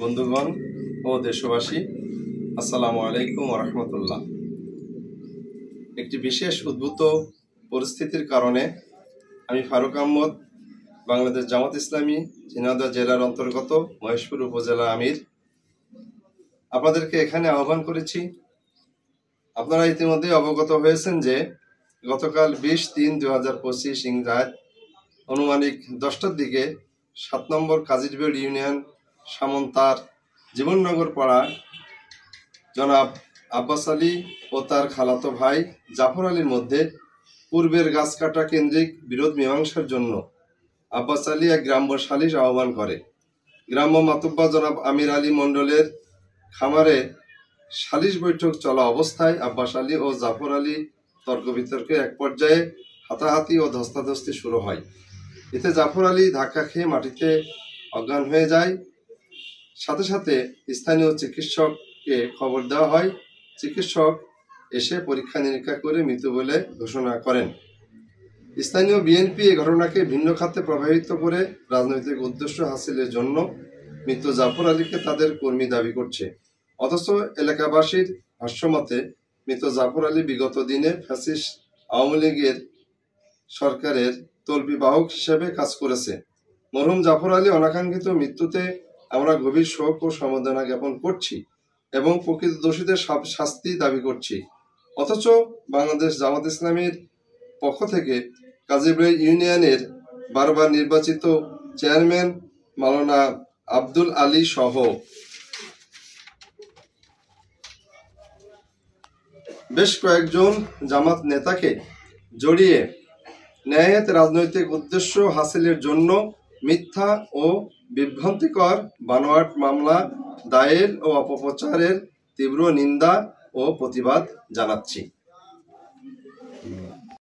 বন্ধুগণ ও দেশবাসী, আসসালামু আলাইকুম ওয়া রাহমাতুল্লাহ। একটি বিশেষ উদ্ভূত পরিস্থিতির কারণে আমি ফারুক আহমদ, বাংলাদেশ জামাত ইসলামী ঝিনাইদহ জেলার অন্তর্গত মহেশপুর উপজেলা আমির, আপনাদেরকে এখানে আহ্বান করেছি। আপনারা ইতিমধ্যে অবগত হয়েছেন যে গতকাল 20-3-2025 ইংরাত আনুমানিক 10টার দিকে 7 নম্বর কাজিরবেড় ইউনিয়ন সামন্তার জীবননগর পাড়ায় জনাব আব্বাস আলী ও তার খালাতো ভাই জাফর আলীর মধ্যে পূর্বের গাছ কাটা কেন্দ্রিক বিরোধ মীমাংসার জন্য আব্বাস আলী এক গ্রাম্য সালিশ আহ্বান করে। গ্রাম্য মাতুব্বা জনাব আমির আলী মণ্ডলের খামারে সালিশ বৈঠক চলা অবস্থায় আব্বাস আলী ও জাফর আলী তর্ক বিতর্কে এক পর্যায়ে হাতাহাতি ও ধস্তাধস্তি শুরু হয়। এতে জাফর আলী ধাক্কা খেয়ে মাটিতে অজ্ঞান হয়ে যায়। সাথে সাথে স্থানীয় চিকিৎসককে খবর দেওয়া হয়। চিকিৎসক এসে পরীক্ষা নিরীক্ষা করে মৃত বলে ঘোষণা করেন। স্থানীয় বিএনপি এই ঘটনাকে ভিন্ন খাতে প্রভাবিত করে রাজনৈতিক উদ্দেশ্য হাসিলের জন্য মৃত জাফর আলীকে তাদের কর্মী দাবি করছে। অথচ এলাকাবাসীর ভাষ্যমতে মৃত জাফর আলী বিগত দিনে ফ্যাসিস্ট আওয়ামী লীগের সরকারের তল্পি বাহক হিসেবে কাজ করেছে। মরহুম জাফর আলী অনাকাঙ্ক্ষিত মৃত্যুতে আমরা গভীর শোক ও সমবেদনা জ্ঞাপন করছি এবং প্রকৃত দোষীদের শাস্তি দাবি করছি। অথচ বাংলাদেশ জামাত ইসলামীর পক্ষ থেকে কাজিরবেড় ইউনিয়নের বারবার নির্বাচিত চেয়ারম্যান মাওলানা আব্দুল আলী সহ বেশ কয়েকজন জামাত নেতাকে জড়িয়ে ন্যায়ের রাজনৈতিক উদ্দেশ্য হাসিলের জন্য মিথ্যা ও বিভ্রান্তিকর বানোয়াট মামলা দায়ের ও অপপ্রচারের তীব্র নিন্দা ও প্রতিবাদ জানাচ্ছি।